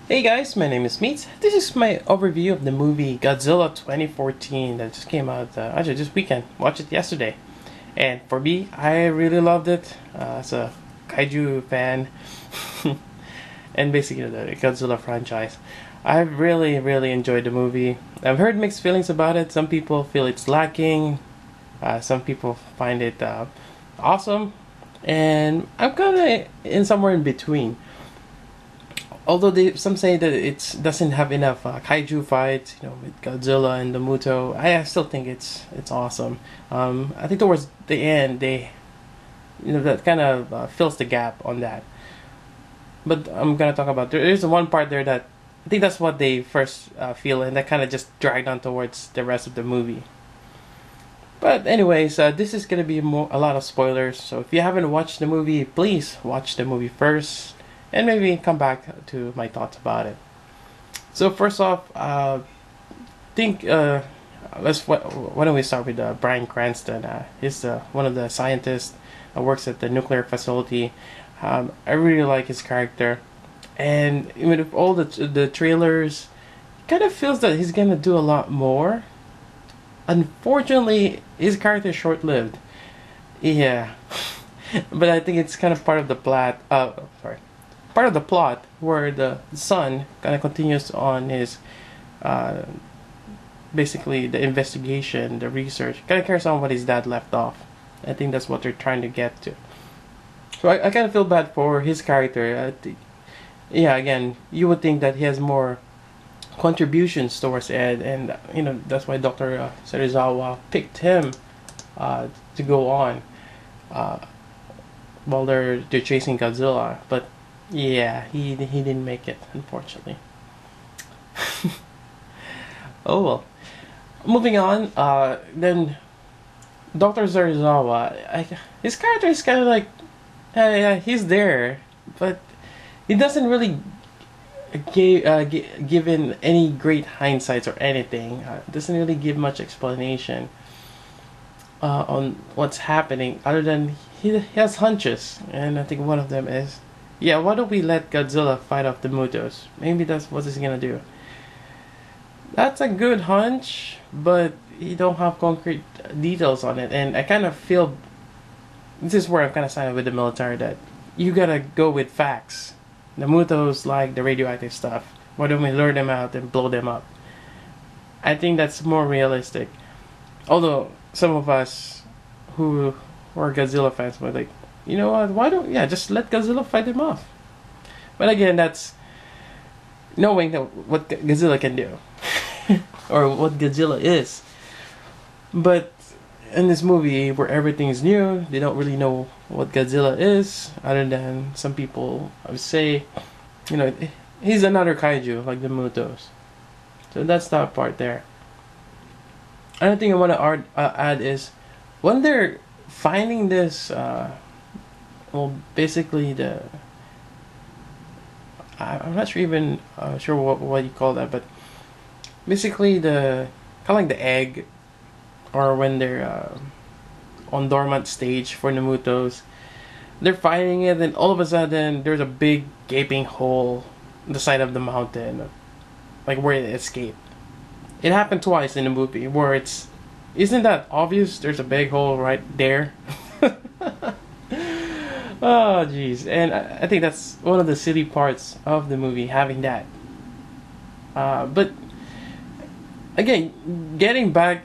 Hey guys, my name is Meats. This is my overview of the movie Godzilla 2014 that just came out actually this weekend. Watched it yesterday. And for me, I really loved it as a kaiju fan and basically the Godzilla franchise. I've really enjoyed the movie. I've heard mixed feelings about it. Some people feel it's lacking. Some people find it awesome. And I'm kind of in somewhere in between. Although some say that it doesn't have enough kaiju fights, with Godzilla and the Muto, I still think it's awesome. I think towards the end they, that kind of fills the gap on that. But I'm gonna talk about there's one part there that I think that's what they first feel, and that kind of just dragged on towards the rest of the movie. But anyways, this is gonna be a lot of spoilers. So if you haven't watched the movie, please watch the movie first and maybe come back to my thoughts about it. So first off, think why don't we start with Bryan Cranston? He's one of the scientists that works at the nuclear facility. I really like his character, and even with all the trailers, it kind of feels that he's gonna do a lot more. Unfortunately, his character is short-lived. Yeah, but I think it's kind of part of the plot. Part of the plot where the son kind of continues on his basically the investigation, the research, kind of carries on what his dad left off. I think that's what they're trying to get to. So I kind of feel bad for his character. Yeah, again, you would think that he has more contributions towards Ed, and that's why Dr. Serizawa picked him to go on while they're chasing Godzilla, but. Yeah, he didn't make it, unfortunately. Oh well. Moving on, then Dr. Zarizawa, his character is kind of like, yeah, he's there, but he doesn't really given any great hindsights or anything. Doesn't really give much explanation on what's happening, other than he has hunches, and I think one of them is, yeah, why don't we let Godzilla fight off the Mutos? Maybe that's what he's gonna do. That's a good hunch, but you don't have concrete details on it, and I kind of feel this is where I'm kind of siding with the military, that you gotta go with facts. The Mutos like the radioactive stuff. Why don't we lure them out and blow them up? I think that's more realistic. Although some of us who are Godzilla fans were like, you know what? Why don't just let Godzilla fight him off? But again, that's knowing that what Godzilla can do, or what Godzilla is. But in this movie, where everything is new, they don't really know what Godzilla is, other than some people I would say, he's another kaiju like the Mutos. So that's that part there. Another thing I want to add is when they're finding this. Well, basically I'm not sure even sure what you call that, but basically the kind of like the egg, or when they're on dormant stage for Namutos, they're finding it, and all of a sudden there's a big gaping hole on the side of the mountain, like where it escaped. It happened twice in the movie where isn't that obvious? There's a big hole right there. Oh, jeez. And I think that's one of the silly parts of the movie, having that. But, again, getting back,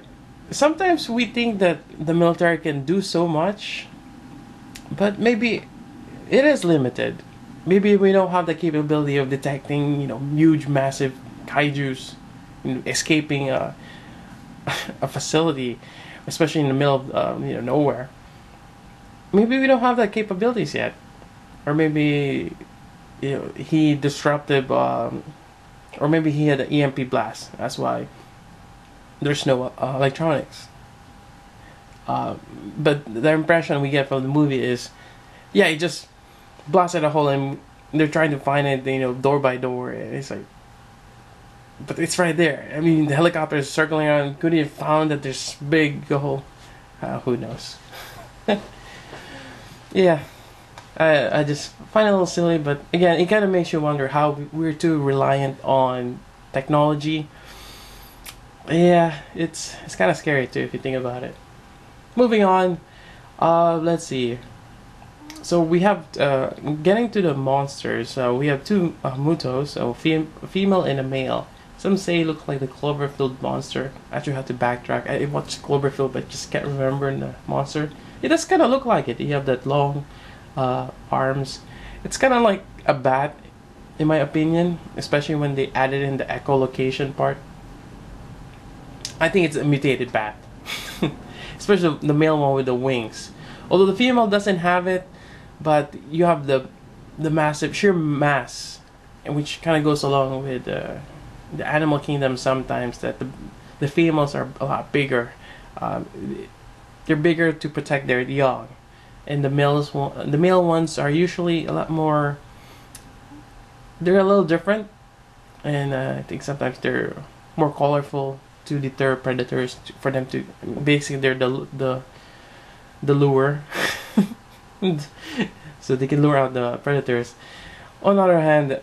sometimes we think that the military can do so much, but maybe it is limited. Maybe we don't have the capability of detecting, huge, massive kaijus escaping a facility, especially in the middle of, nowhere. Maybe we don't have that capabilities yet, or maybe he disrupted, or maybe he had an EMP blast. That's why there's no electronics. But the impression we get from the movie is, he just blasted a hole, and they're trying to find it, door by door. And it's like, but it's right there. I mean, the helicopter is circling around. Could he have found that there's big hole? Who knows? Yeah, I just find it a little silly, but again, it kind of makes you wonder how we're too reliant on technology. Yeah, it's kind of scary too if you think about it. Moving on, let's see. So we have getting to the monsters. We have two Mutos, so a female and a male. Some say look like the Cloverfield monster. I actually have to backtrack. I watched Cloverfield, but just can't remember the monster. It does kind of look like it. You have that long arms. It's kind of like a bat, in my opinion, especially when they added in the echolocation part. I think it's a mutated bat, especially the male one with the wings. Although the female doesn't have it, but you have the massive sheer mass, and which kind of goes along with the animal kingdom sometimes that the females are a lot bigger. They're bigger to protect their young, and the male ones are usually a lot more. They're a little different, and I think sometimes they're more colorful to deter predators for them to basically they're the lure. So they can lure out the predators. On the other hand,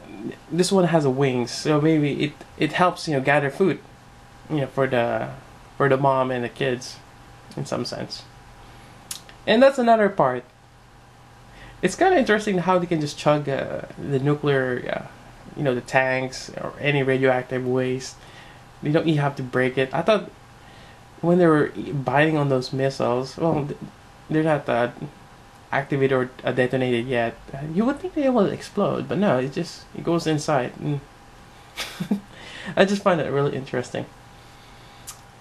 this one has a wings, so maybe it helps gather food, for the mom and the kids, in some sense. And that's another part. It's kind of interesting how they can just chug the nuclear, the tanks or any radioactive waste. You don't even have to break it. I thought when they were biting on those missiles, well, they're not activated or detonated yet. You would think they will explode, but no, it goes inside. I just find it really interesting.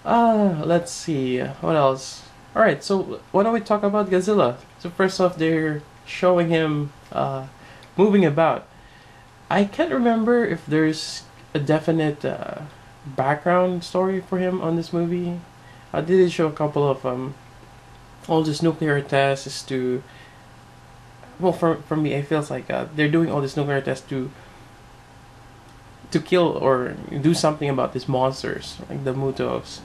Let's see what else. All right, so why don't we talk about Godzilla? So first off, they're showing him moving about. I can't remember if there's a definite background story for him on this movie. I did show a couple of all this nuclear tests to. Well, for me, it feels like they're doing all this nuclear tests to kill or do something about these monsters like the Mutos.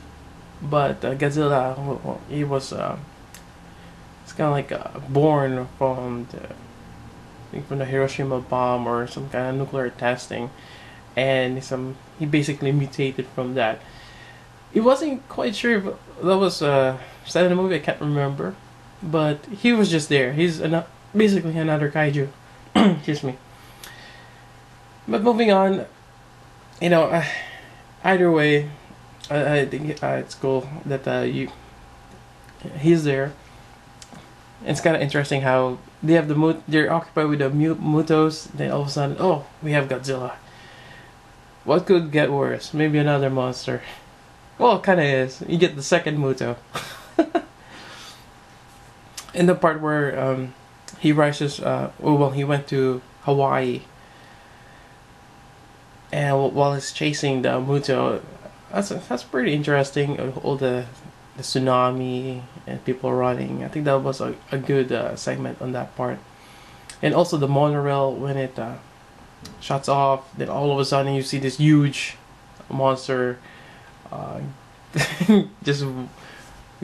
But Godzilla, well, he was it's kind of like born from the Hiroshima bomb or some kind of nuclear testing, and he basically mutated from that. He wasn't quite sure if that was said in the movie. I can't remember, but he was just there. He's basically another kaiju. Excuse me. But moving on, either way, I think it's cool that he's there. It's kind of interesting how they have they're occupied with the Mutos. Then all of a sudden, oh, we have Godzilla. What could get worse? Maybe another monster. Well, it kind of is. You get the second Muto. In the part where he rises, he went to Hawaii, and while he's chasing the Muto, that's pretty interesting. All the tsunami and people running. I think that was a good segment on that part. And also the monorail when it shuts off, then all of a sudden you see this huge monster just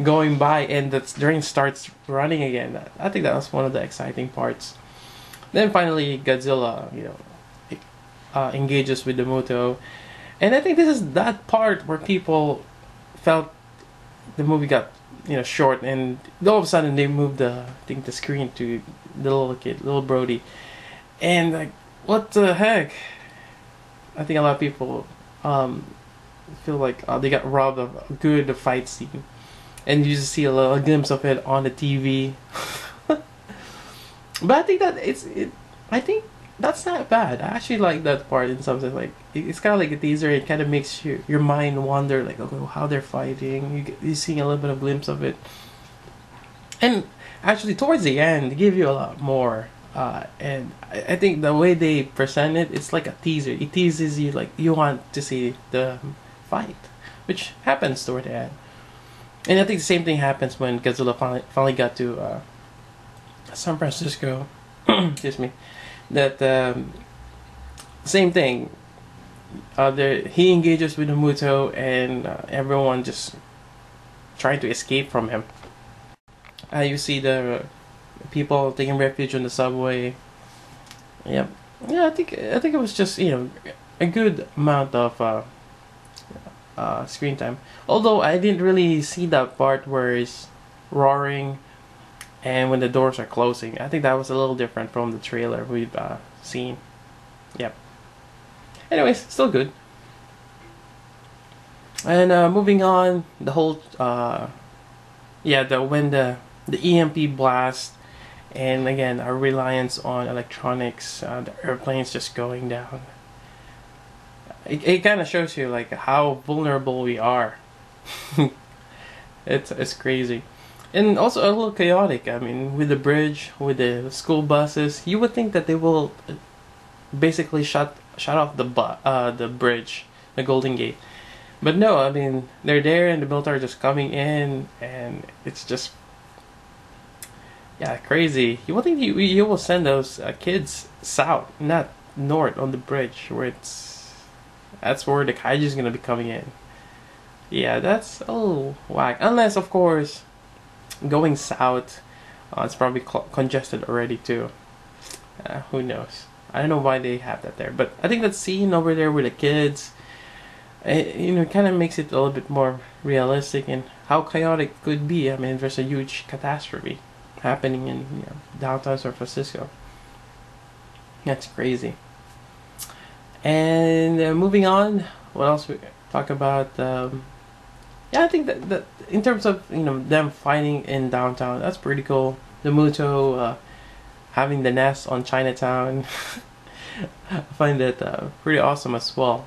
going by, and the train starts running again. I think that was one of the exciting parts. Then finally Godzilla, engages with the Muto, and I think this is that part where people felt the movie got short, and all of a sudden they moved the screen to the little kid, little Brody, and like, what the heck? I think a lot of people feel like they got robbed of a good fight scene, and you just see a little glimpse of it on the TV. But I think that I think that's not bad. I actually like that part in some sense. Like it's kind of like a teaser. It kind of makes your mind wander, like, okay, how they're fighting. You see a little bit of glimpse of it, and actually towards the end, they give you a lot more. And I think the way they present it, it's like a teaser. It teases you, like you want to see the fight, which happens toward the end. And I think the same thing happens when Godzilla finally got to San Francisco. Excuse me. That same thing. He engages with the Muto, and everyone just trying to escape from him. You see the people taking refuge on the subway. Yep. Yeah, I think it was just a good amount of screen time. Although I didn't really see that part where it's roaring and when the doors are closing. I think that was a little different from the trailer we've seen. Yep. Anyways, still good. And moving on, the whole when the EMP blast, and again our reliance on electronics, the airplanes just going down. It kind of shows you like how vulnerable we are. It's crazy, and also a little chaotic. I mean, with the bridge, with the school buses, you would think that they will basically shut off the bridge, the Golden Gate. But no, I mean they're there and the military are just coming in, and it's just crazy. You would think you will send those kids south, not north on the bridge where that's where the kaiju is gonna be coming in. Yeah, that's a little whack. Unless of course going south, it's probably congested already too. Who knows? I don't know why they have that there, but I think that scene over there with the kids, it kind of makes it a little bit more realistic and how chaotic it could be. I mean, there's a huge catastrophe happening in downtown San Francisco. That's crazy. And moving on, what else we talk about? I think that in terms of them fighting in downtown, that's pretty cool. The Muto having the nest on Chinatown, I find that pretty awesome as well.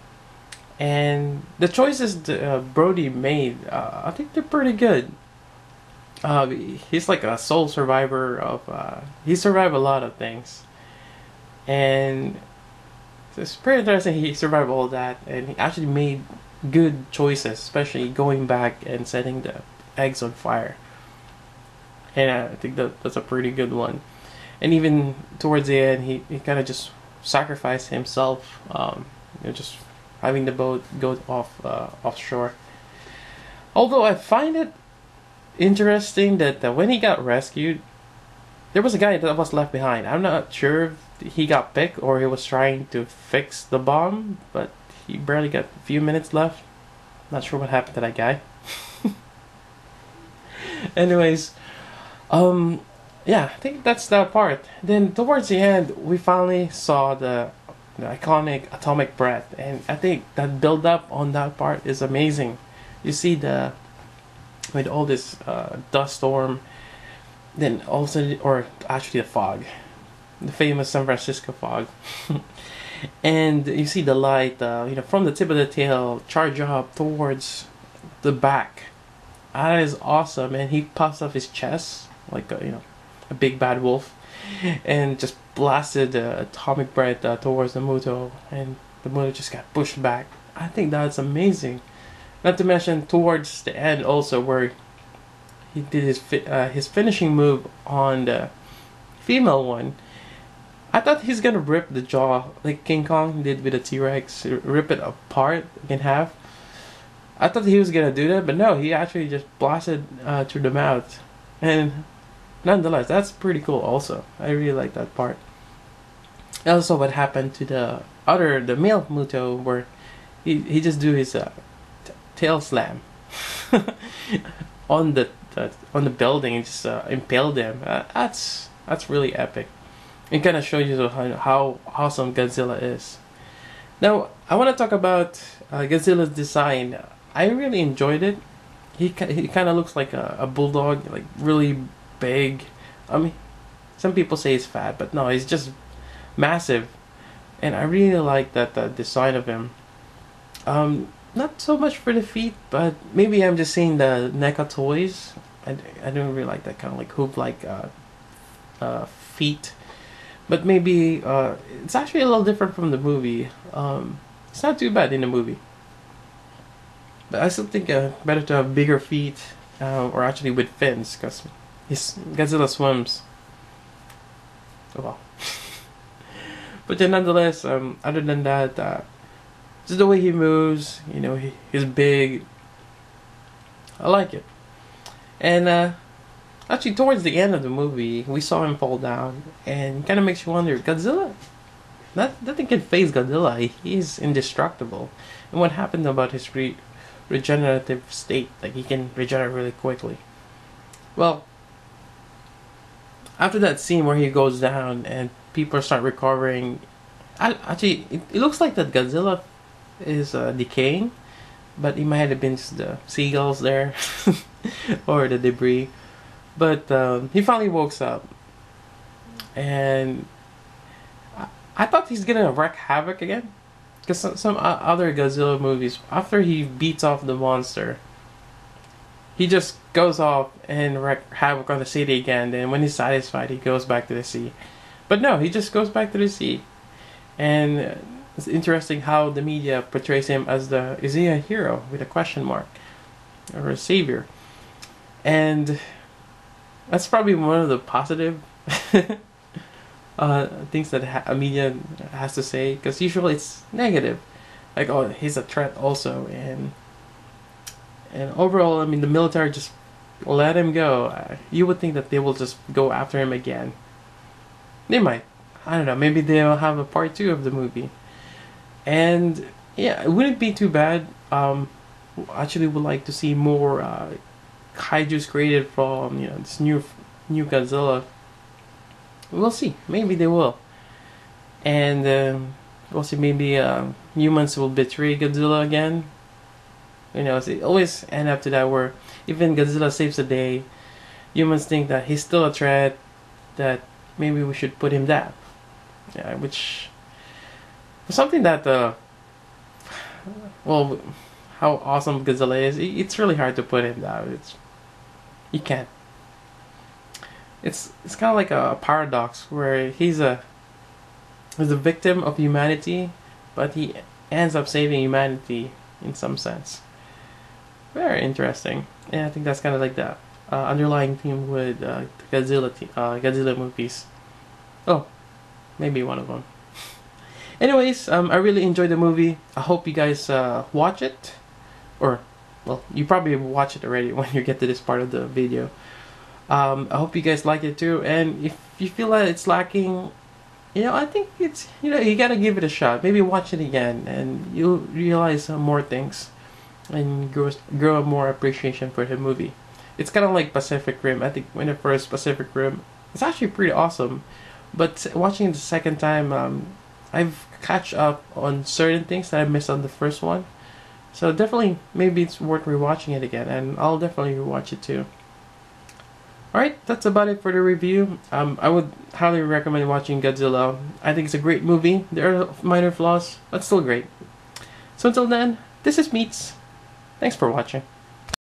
And the choices that Brody made, I think they're pretty good. He's like a sole survivor of. He survived a lot of things, and it's pretty interesting. He survived all that, and he actually made good choices, especially going back and setting the eggs on fire. And I think that's a pretty good one. And even towards the end, he kind of just sacrificed himself. Just having the boat go offshore. Although I find it interesting that when he got rescued, there was a guy that was left behind. I'm not sure if he got picked or he was trying to fix the bomb, but he barely got a few minutes left. Not sure what happened to that guy. Anyways, I think that's that part. Then towards the end, we finally saw the iconic atomic breath, and I think that build up on that part is amazing. You see with all this dust storm, then also, or actually the fog, the famous San Francisco fog, and you see the light, from the tip of the tail charge up towards the back. That is awesome, and he puffs off his chest like a big bad wolf, and just blasted the atomic breath towards the Muto, and the Muto just got pushed back. I think that's amazing. Not to mention towards the end also, where he did his finishing move on the female one. I thought he's gonna rip the jaw like King Kong did with the T-Rex, rip it apart in half. I thought he was gonna do that, but no, he actually just blasted through the mouth. And nonetheless, that's pretty cool also. I really like that part. Also, what happened to the male Muto, where he just do his tail slam on the building and just impaled him. That's really epic. It kind of shows you how awesome Godzilla is. Now, I want to talk about Godzilla's design. I really enjoyed it. He kind of looks like a bulldog, like really big. I mean, some people say he's fat, but no, he's just massive. And I really like that design of him. Not so much for the feet, but maybe I'm just seeing the NECA toys. I don't really like that kind of like hoop-like feet. But maybe it's actually a little different from the movie. It's not too bad in the movie. But I still think better to have bigger feet, or actually with fins, because Godzilla swims. Oh well. But then nonetheless, other than that, just the way he moves, he's big. I like it. And Actually, towards the end of the movie, we saw him fall down, and kind of makes you wonder, Godzilla. Nothing can phase Godzilla. He's indestructible. And what happened about his regenerative state? Like he can regenerate really quickly. Well, after that scene where he goes down and people start recovering, actually, it looks like that Godzilla is decaying, but it might have been just the seagulls there or the debris. But he finally wakes up, and I thought he's gonna wreak havoc again, because some other Godzilla movies, after he beats off the monster, he just goes off and wreak havoc on the city again. Then when he's satisfied, he goes back to the sea. But no, he just goes back to the sea, and it's interesting how the media portrays him as is he a hero with a question mark, or a savior, and that's probably one of the positive things that media has to say, because usually it's negative, like, oh, he's a threat also, and overall, I mean, the military just let him go. You would think that they will just go after him again. They might. I don't know. Maybe they'll have a part 2 of the movie. And yeah, it wouldn't be too bad. Actually, would like to see more kaiju's created from this new Godzilla. We'll see. Maybe they will. And we'll see. Maybe humans will betray Godzilla again. It always end up to that, where even Godzilla saves the day, humans think that he's still a threat, that maybe we should put him down. Yeah, which was something that well, how awesome Godzilla is, it's really hard to put him down. You can't. It's kind of like a paradox, where he's a victim of humanity, but he ends up saving humanity in some sense. Very interesting. And I think that's kind of like the underlying theme with Godzilla movies. Oh, maybe one of them. Anyways, I really enjoyed the movie. I hope you guys watch it, or well, you probably watch it already when you get to this part of the video. I hope you guys like it too, and if you feel that it's lacking, I think it's you gotta give it a shot. Maybe watch it again, and you'll realize more things, and grow more appreciation for the movie. It's kind of like Pacific Rim. I think when the first Pacific Rim, it's actually pretty awesome, but watching it the second time, I've catch up on certain things that I missed on the first one. So definitely, maybe it's worth rewatching it again, and I'll definitely rewatch it too. Alright, that's about it for the review. I would highly recommend watching Godzilla. I think it's a great movie. There are minor flaws, but still great. So until then, this is Meats. Thanks for watching.